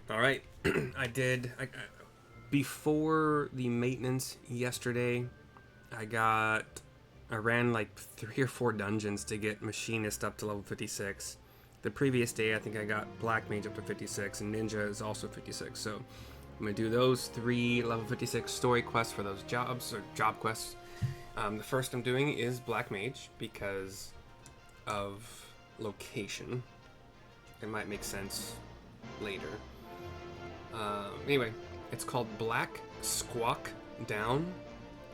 All right, before the maintenance yesterday. I ran like 3 or 4 dungeons to get Machinist up to level 56. The previous day, I think I got Black Mage up to 56, and Ninja is also 56. So I'm gonna do those 3 level 56 story quests for those jobs or job quests. The first I'm doing is Black Mage because of location. It might make sense later. Anyway, it's called Black Squawk Down,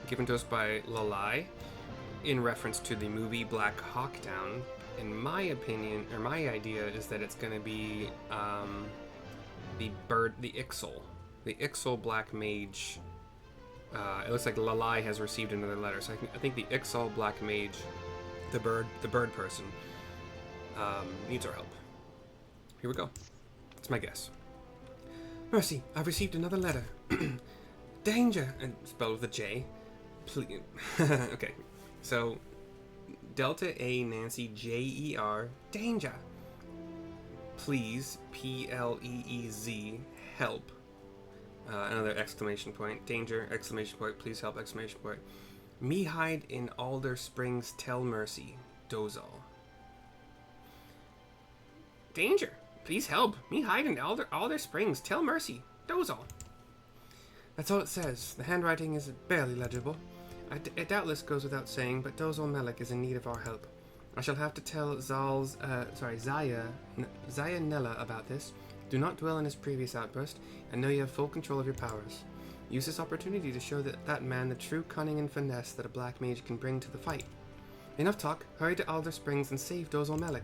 given to us by Lalai, in reference to the movie Black Hawk Down. In my opinion, or my idea, is that it's going to be the Ixal Black Mage. It looks like Lalai has received another letter, so I think the Ixal Black Mage, the bird person, needs our help. Here we go. That's my guess. Mercy, I've received another letter. Danger, and spelled with a J. Please. Okay, so Delta A Nancy J-E-R, danger. Please, P-L-E-E-Z, help. Another exclamation point. Danger, exclamation point, please help, exclamation point. Me hide in Alder Springs, tell Mercy, Dozol. Danger, please help. Me hide in Alder Springs, tell Mercy, Dozol. That's all it says. The handwriting is barely legible. It doubtless goes without saying, but Dozol Meloc is in need of our help. I shall have to tell Zaya Nella about this. Do not dwell on his previous outburst, and know you have full control of your powers. Use this opportunity to show that man the true cunning and finesse that a black mage can bring to the fight. Enough talk. Hurry to Alder Springs and save Dozol Meloc.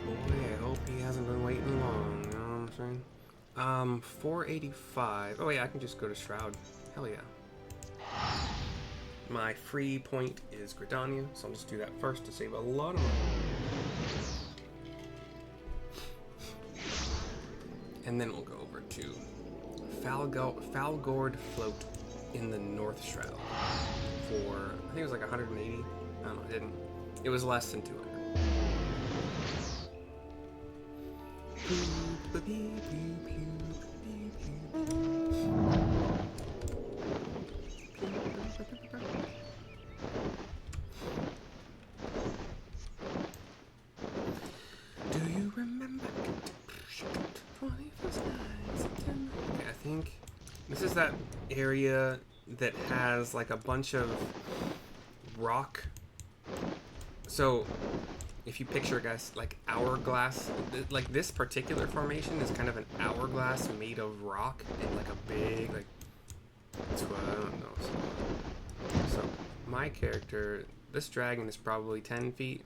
Boy, I hope he hasn't been waiting long, you know what I'm saying? 485. Oh yeah, I can just go to Shroud. Hell yeah. My free point is Gridania, so I'll just do that first to save a lot of money. And then we'll go over to Falgord Float in the North Shroud for, I think it was like 180. I don't know, it was less than 200. Do you remember? Okay, I think this is that area that has like a bunch of rock. So if you picture, guys, like hourglass, like this particular formation is kind of an hourglass made of rock and like a big, like, that's what I don't know. So my character, this dragon is probably 10 feet.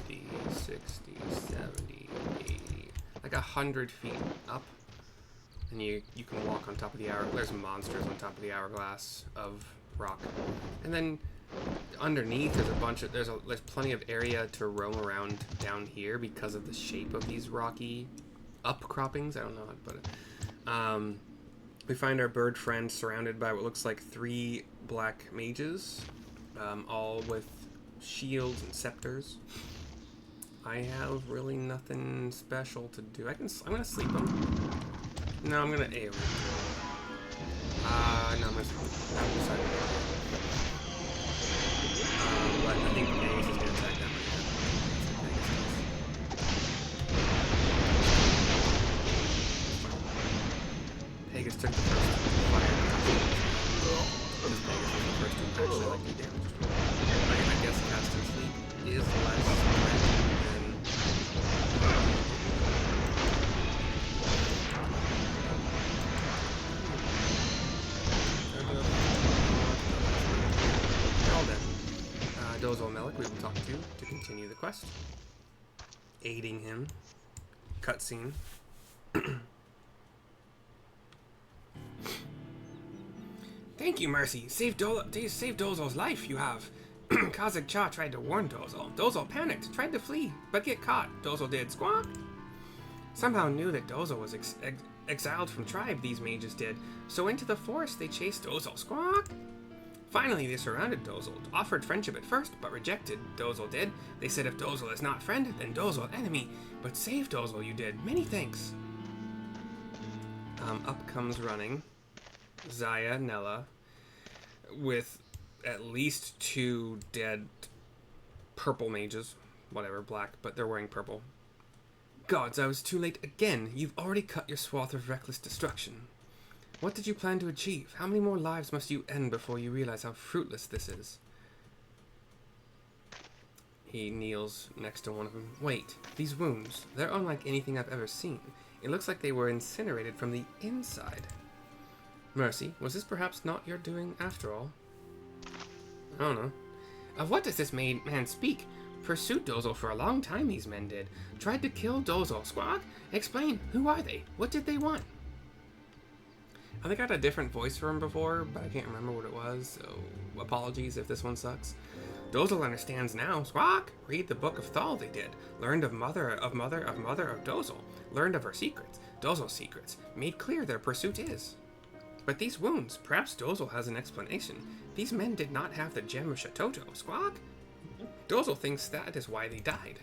50, 60, 70, 80, like 100 feet up. And you can walk on top of the hourglass. There's monsters on top of the hourglass of rock. And then underneath there's a bunch of, there's plenty of area to roam around down here because of the shape of these rocky upcroppings. I don't know how to put it. We find our bird friend surrounded by what looks like 3 black mages, all with shields and scepters. I have really nothing special to do. I'm gonna sleep him. No, I'm gonna AoE. No, I'm gonna sleep him. But I think Pegasus is gonna attack them. Pegasus took the first fire. Because Pegasus was the first to actually like do damage to him. I guess cast and sleep is less than Dozol Meloc we will talk to continue the quest. Aiding him. Cutscene. Thank you, Mercy. Saved Dozol's life, you have. Kazakh Cha tried to warn Dozol. Dozol panicked, tried to flee, but get caught. Dozol did. Squawk! Somehow knew that Dozol was exiled from tribe, these mages did. So into the forest they chased Dozol. Squawk! Finally, they surrounded Dozol, offered friendship at first, but rejected. Dozol did. They said if Dozol is not friend, then Dozol enemy. But save Dozol you did. Many thanks. Up comes running Zaya Nella with at least 2 dead purple mages. Whatever, black, but they're wearing purple. Gods, I was too late again. You've already cut your swath of reckless destruction. What did you plan to achieve? How many more lives must you end before you realize how fruitless this is? He kneels next to one of them. Wait, these wounds, they're unlike anything I've ever seen. It looks like they were incinerated from the inside. Mercy, was this perhaps not your doing after all? I don't know. Of what does this man speak? Pursued Dozol for a long time, these men did. Tried to kill Dozol. Squawk? Explain, who are they? What did they want? I think I had a different voice for him before, but I can't remember what it was, so apologies if this one sucks. Dozol understands now. Squawk! Read the Book of Thal they did. Learned of mother of Dozol. Learned of her secrets. Dozol's secrets. Made clear their pursuit is. But these wounds, perhaps Dozol has an explanation. These men did not have the gem of Shatoto. Squawk? Dozol thinks that is why they died.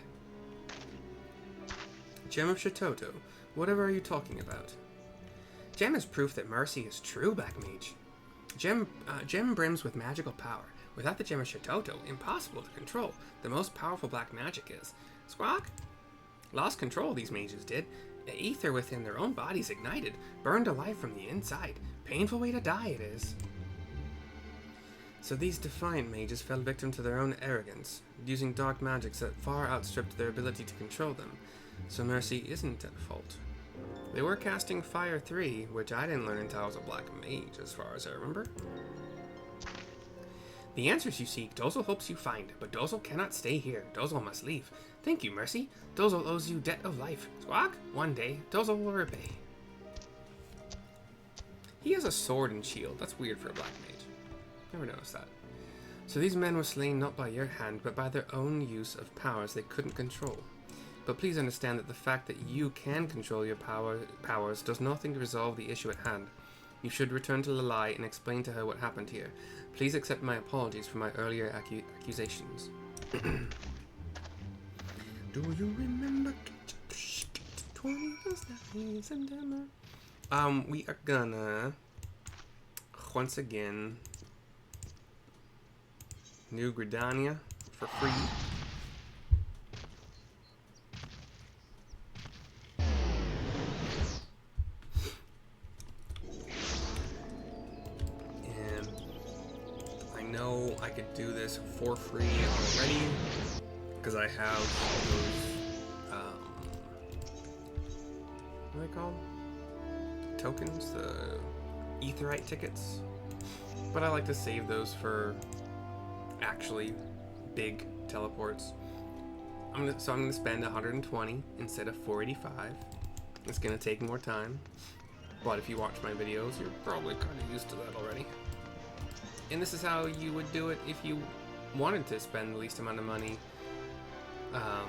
Gem of Shatoto. Whatever are you talking about? Gem is proof that mercy is true, Black Mage. Gem brims with magical power. Without the Gem of Shatoto, impossible to control. The most powerful black magic is. Squawk? Lost control, these mages did. The ether within their own bodies ignited, burned alive from the inside. Painful way to die it is. So these defiant mages fell victim to their own arrogance, using dark magics that far outstripped their ability to control them. So mercy isn't at fault. They were casting Fire 3, which I didn't learn until I was a black mage, as far as I remember. The answers you seek, Dozol hopes you find, but Dozol cannot stay here. Dozol must leave. Thank you, Mercy. Dozol owes you debt of life. Squawk? One day, Dozol will repay. He has a sword and shield. That's weird for a black mage. Never noticed that. So these men were slain not by your hand, but by their own use of powers they couldn't control. But please understand that the fact that you can control your powers does nothing to resolve the issue at hand. You should return to Lalai and explain to her what happened here. Please accept my apologies for my earlier accusations. Do you remember 20 September? We are gonna once again New Gridania for free. I could do this for free already because I have those what are they called? Tokens, the Aetheryte tickets. But I like to save those for actually big teleports. So I'm gonna spend 120 instead of 485. It's gonna take more time, but if you watch my videos, you're probably kind of used to that already. And this is how you would do it if you wanted to spend the least amount of money. I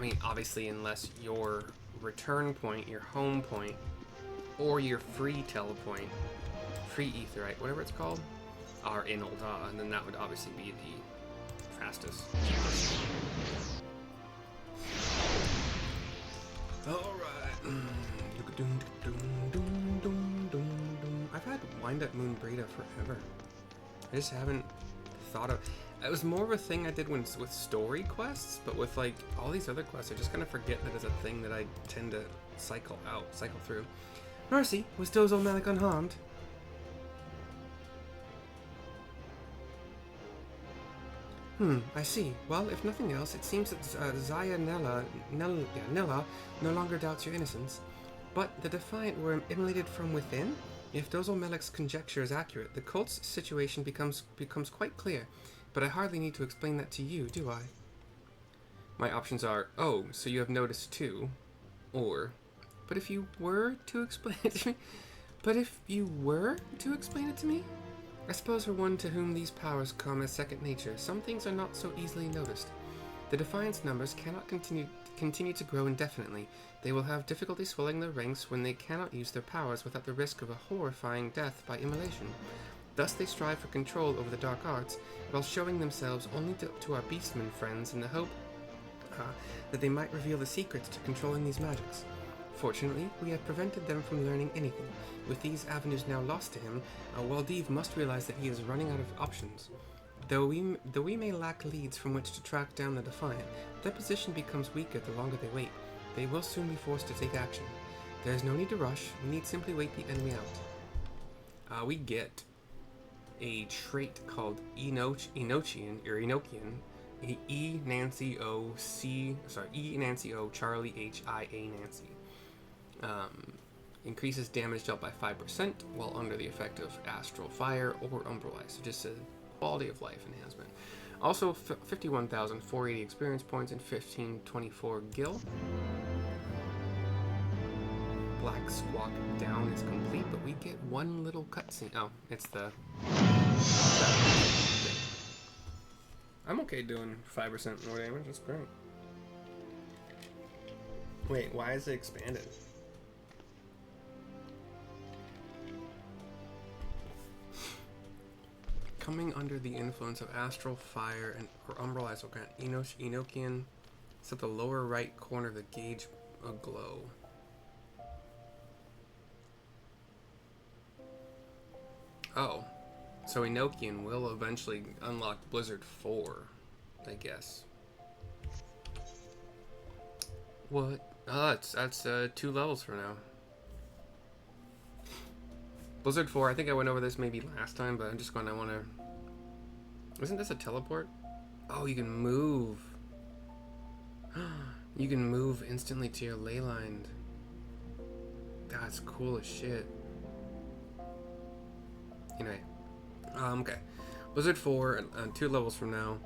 mean, obviously, unless your return point, your home point, or your free telepoint, free Aetheryte, whatever it's called, are in Ul'dah, and then that would obviously be the fastest. Alright. I've had Wind Up Moon Breda forever. I just haven't thought of... It was more of a thing I did with story quests, but with like all these other quests, I just kind of forget that it's a thing that I tend to cycle through. Mercy, was Dozol Meloc unharmed? I see. Well, if nothing else, it seems that Zaya Nella no longer doubts your innocence. But the Defiant were immolated from within? If Dozol Meloc's conjecture is accurate, the cult's situation becomes quite clear, but I hardly need to explain that to you, do I? My options are, oh, so you have noticed too, or, but if you were to explain it to me? I suppose for one to whom these powers come as second nature, some things are not so easily noticed. The Defiant's numbers cannot continue continue to grow indefinitely. They will have difficulty swelling their ranks when they cannot use their powers without the risk of a horrifying death by immolation. Thus they strive for control over the dark arts, while showing themselves only to our beastmen friends in the hope that they might reveal the secrets to controlling these magics. Fortunately, we have prevented them from learning anything. With these avenues now lost to him, Waldiv must realize that he is running out of options. Though we may lack leads from which to track down the Defiant, their position becomes weaker the longer they wait. They will soon be forced to take action. There is no need to rush, we need simply wait the enemy out. We get a trait called Enochian, E Nancy O Charlie HIA Nancy. Increases damage dealt by 5% while under the effect of astral fire or umbral ice. So just a quality of life enhancement. Also 51,480 experience points and 1524 gil. Black Squawk down is complete, but we get one little cutscene. Oh, it's the thing. I'm okay doing 5% more damage, that's great. Wait, why is it expanded? Coming under the influence of astral fire or umbral ice will grant Enochian. It's at the lower right corner of the gauge aglow. Oh, so Enochian will eventually unlock Blizzard 4, I guess. What? Oh, that's 2 levels for now. Blizzard 4, I think I went over this maybe last time, but I'm just going, I want to... Isn't this a teleport? Oh, you can move. You can move instantly to your ley line. That's cool as shit. Anyway. Okay. Blizzard 4, 2 levels from now.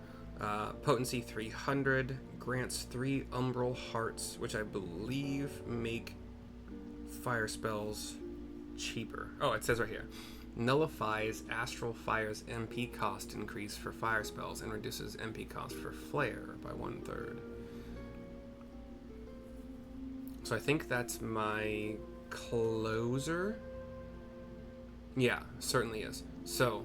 Potency 300. Grants 3 Umbral Hearts, which I believe make fire spells cheaper. Oh, it says right here. Nullifies Astral Fire's MP cost increase for fire spells and reduces MP cost for Flare by 1/3. So I think that's my closer. Yeah, certainly is. So,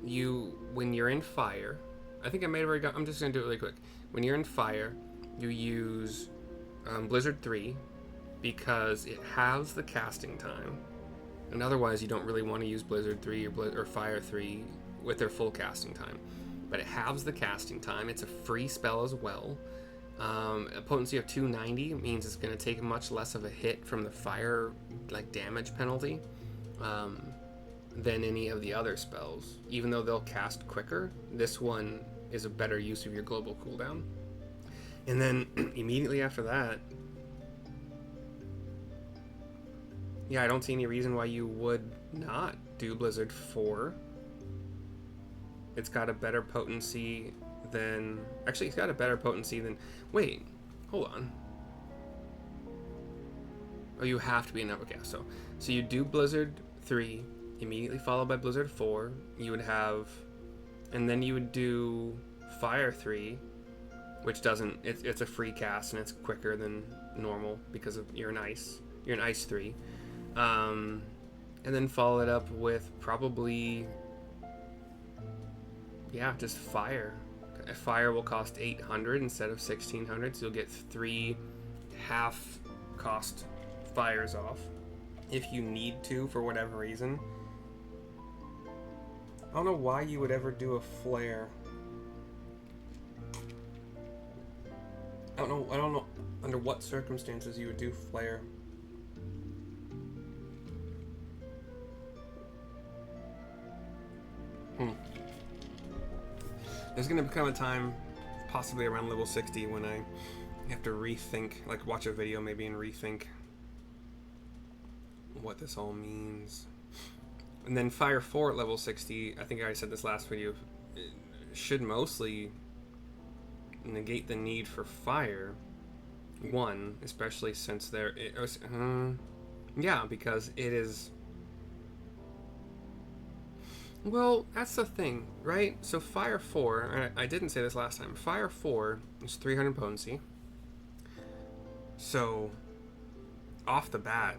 when you're in fire, I think I made it very. I'm just gonna do it really quick. When you're in fire, you use Blizzard 3 because it halves the casting time, and otherwise you don't really want to use Blizzard 3 or Fire 3 with their full casting time. But it halves the casting time. It's a free spell as well. A potency of 290 means it's going to take much less of a hit from the fire damage penalty than any of the other spells. Even though they'll cast quicker, this one is a better use of your global cooldown. And then immediately after that, yeah, I don't see any reason why you would not do Blizzard 4. It's got a better potency than... Actually, it's got a better potency than... Wait, hold on. Oh, you have to be enough. Okay, so you do Blizzard 3, immediately followed by Blizzard 4. You would have... And then you would do Fire 3, which doesn't... It's a free cast, and it's quicker than normal because of you're an Ice. You're an Ice 3. And then follow it up with probably... Yeah, just Fire. Fire will cost 800 instead of 1600, so you'll get 3 half cost fires off if you need to for whatever reason. I don't know why you would ever do a flare. I don't know under what circumstances you would do flare. There's going to become a time, possibly around level 60, when I have to rethink, watch a video maybe and rethink what this all means. And then Fire 4 at level 60, I think I said this last video, should mostly negate the need for Fire 1, especially since yeah, because it is... Well, that's the thing, right? So Fire 4, I didn't say this last time, Fire 4 is 300 potency. So, off the bat,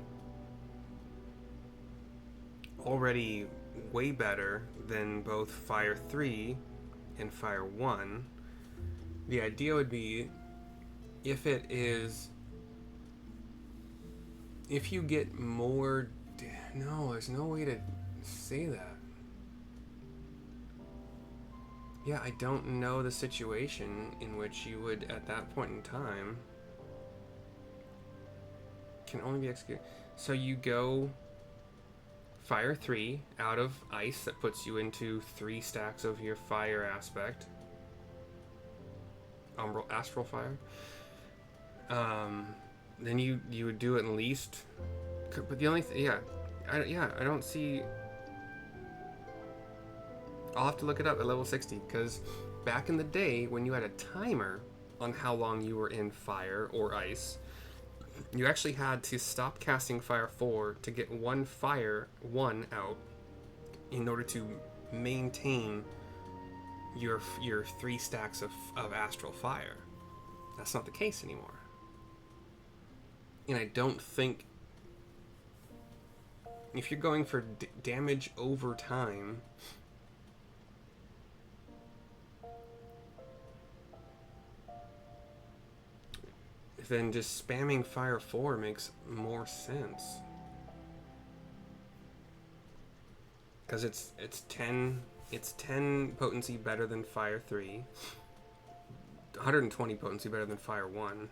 already way better than both Fire 3 and Fire 1. The idea would be if it is. If you get more. No, there's no way to say that. Yeah, I don't know the situation in which you would, at that point in time, can only be executed. So you go Fire 3 out of Ice, that puts you into 3 stacks of your Fire aspect. Umbral, Astral Fire. Then you would do at least. But the only I don't see. I'll have to look it up at level 60, because back in the day when you had a timer on how long you were in Fire or Ice, you actually had to stop casting Fire 4 to get one Fire 1 out in order to maintain your 3 stacks of Astral Fire. That's not the case anymore. And I don't think if you're going for damage over time, then just spamming Fire 4 makes more sense. Because it's 10 potency better than Fire 3, 120 potency better than Fire 1.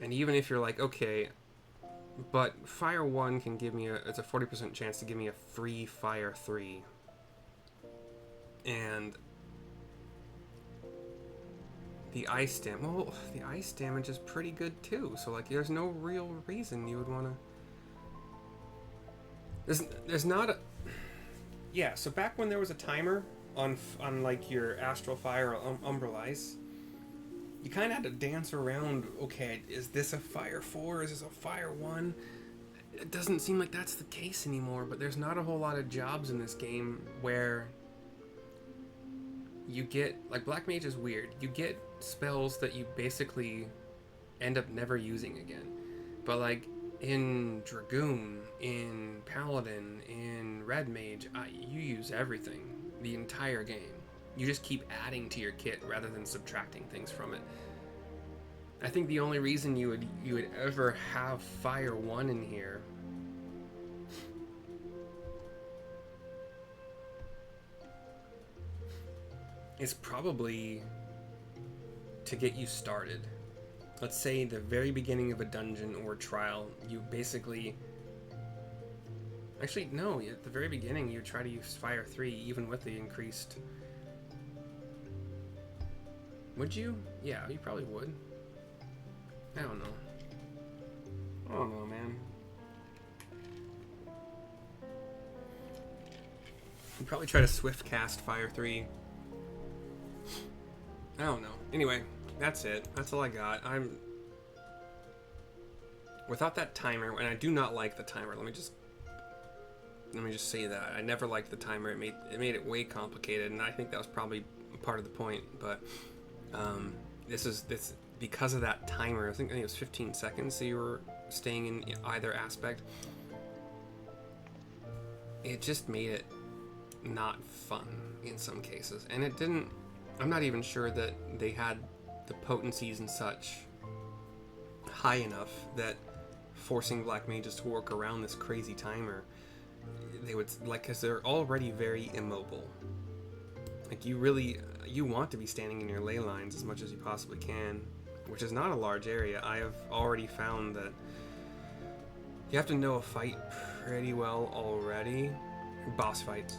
And even if you're like, okay, but Fire 1 can give me it's a 40% chance to give me a free Fire 3. And the ice damage, well, the ice damage is pretty good too. So like, there's no real reason you would want to. There's not a. Yeah. So back when there was a timer on like your Astral Fire or Umbral Ice, you kind of had to dance around. Okay, is this a Fire 4? Is this a Fire 1? It doesn't seem like that's the case anymore. But there's not a whole lot of jobs in this game where you get, like, Black Mage is weird. You get spells that you basically end up never using again. But like in Dragoon, in Paladin, in Red Mage, you use everything the entire game. You just keep adding to your kit rather than subtracting things from it. I think the only reason you would ever have Fire 1 in here is probably to get you started. Let's say the very beginning of a dungeon or trial, you basically. Actually, no, at the very beginning, you try to use Fire 3 even with the increased. Would you? Yeah, you probably would. I don't know, man. You'd probably try to swift cast Fire 3. I don't know. Anyway, that's it. That's all I got. Without that timer, and I do not like the timer. Let me just say that. I never liked the timer. It made it way complicated, and I think that was probably part of the point. But this because of that timer. I think it was 15 seconds, so you were staying in either aspect. It just made it not fun in some cases, and it didn't. I'm not even sure that they had the potencies and such high enough that forcing Black Mages to work around this crazy timer, they would, like, because they're already very immobile. Like, you want to be standing in your ley lines as much as you possibly can, which is not a large area. I have already found that you have to know a fight pretty well already, boss fights,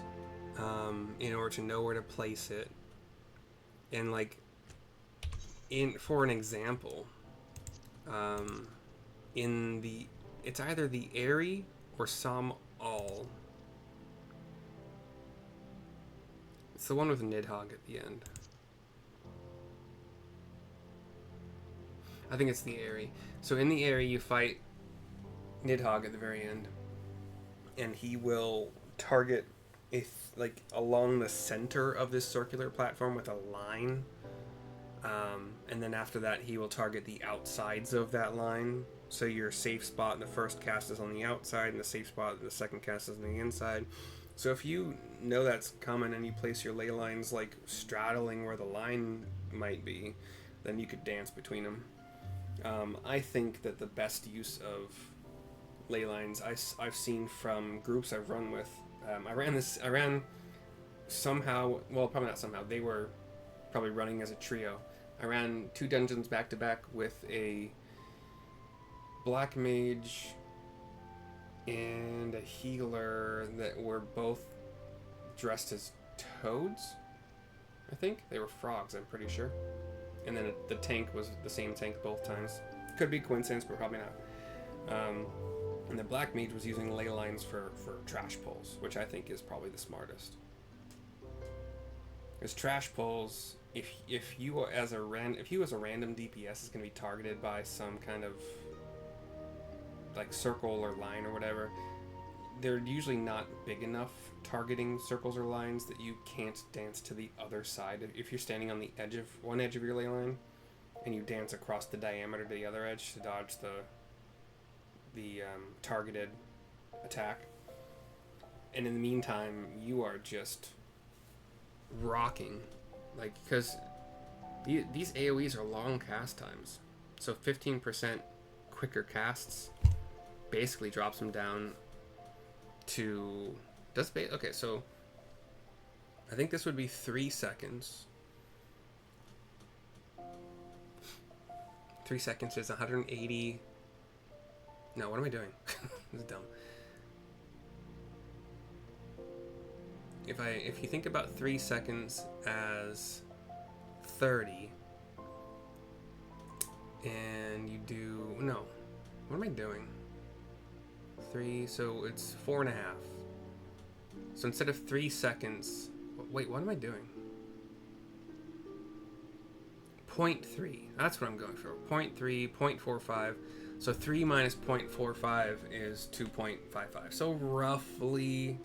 in order to know where to place it. And like, for an example, it's either the Airy or Som All. It's the one with Nidhogg at the end. I think it's the Airy. So in the Airy, you fight Nidhogg at the very end, and he will target along the center of this circular platform with a line And then after that, he will target the outsides of that line. So your safe spot in the first cast is on the outside, and the safe spot in the second cast is on the inside. So if you know that's coming and you place your ley lines like straddling where the line might be, then you could dance between them. I think that the best use of ley lines I've seen from groups I've run with. I ran somehow, well, probably not somehow, they were probably running as a trio. I ran 2 dungeons back to back with a black mage and a healer that were both dressed as toads. I think they were frogs, I'm pretty sure. And then the tank was the same tank both times. Could be coincidence, but probably not. And the black mage was using ley lines for trash pulls, which I think is probably the smartest. Because trash pulls, if you as a random DPS is going to be targeted by some kind of like circle or line or whatever, they're usually not big enough targeting circles or lines that you can't dance to the other side. If you're standing on the edge of one edge of your ley line and you dance across the diameter to the other edge to dodge the targeted attack, and in the meantime you are just rocking, like, because these AoEs are long cast times, so 15% quicker casts basically drops them down to okay, so I think this would be 3 seconds. 3 seconds is 180. No, what am I doing? This is dumb. If you think about 3 seconds as 30, and you do, no, what am I doing? 3, so it's 4.5. So instead of 3 seconds, wait, what am I doing? 0.3, that's what I'm going for. 0.3, 0.45. So 3 minus 0.45 is 2.55. So roughly,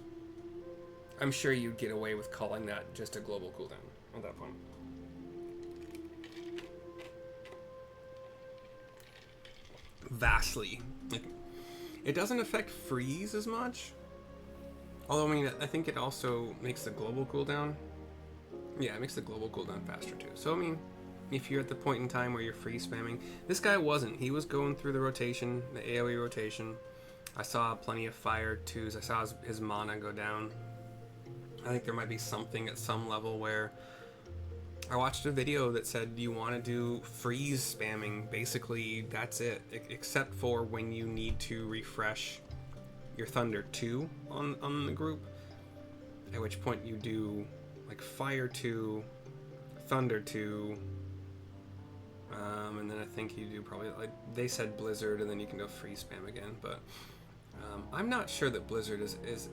I'm sure you'd get away with calling that just a global cooldown at that point. Vastly. Like, it doesn't affect freeze as much. Although, I mean, I think it also makes the global cooldown. Yeah, it makes the global cooldown faster too. So, I mean, if you're at the point in time where you're free spamming. This guy wasn't. He was going through the rotation, the AoE rotation. I saw plenty of fire 2s. I saw his mana go down. I think there might be something at some level where I watched a video that said you want to do freeze spamming. Basically, that's it. Except for when you need to refresh your Thunder 2 on the group. At which point you do like Fire 2, Thunder 2, and then I think you do probably, like they said, Blizzard, and then you can go freeze spam again. But I'm not sure that Blizzard is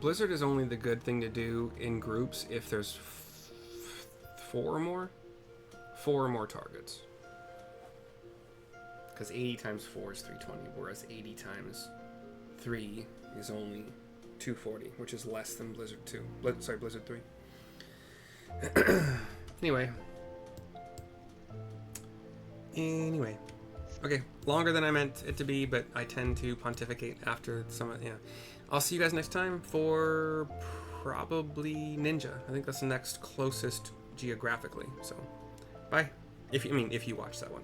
Blizzard is only the good thing to do in groups if there's 4 or more targets. Because 80 times 4 is 320, whereas 80 times 3 is only 240, which is less than Blizzard 2. Blizzard 3. Anyway. Okay, longer than I meant it to be, but I tend to pontificate after some of, yeah. I'll see you guys next time for probably Ninja. I think that's the next closest geographically. So, bye. If you watch that one.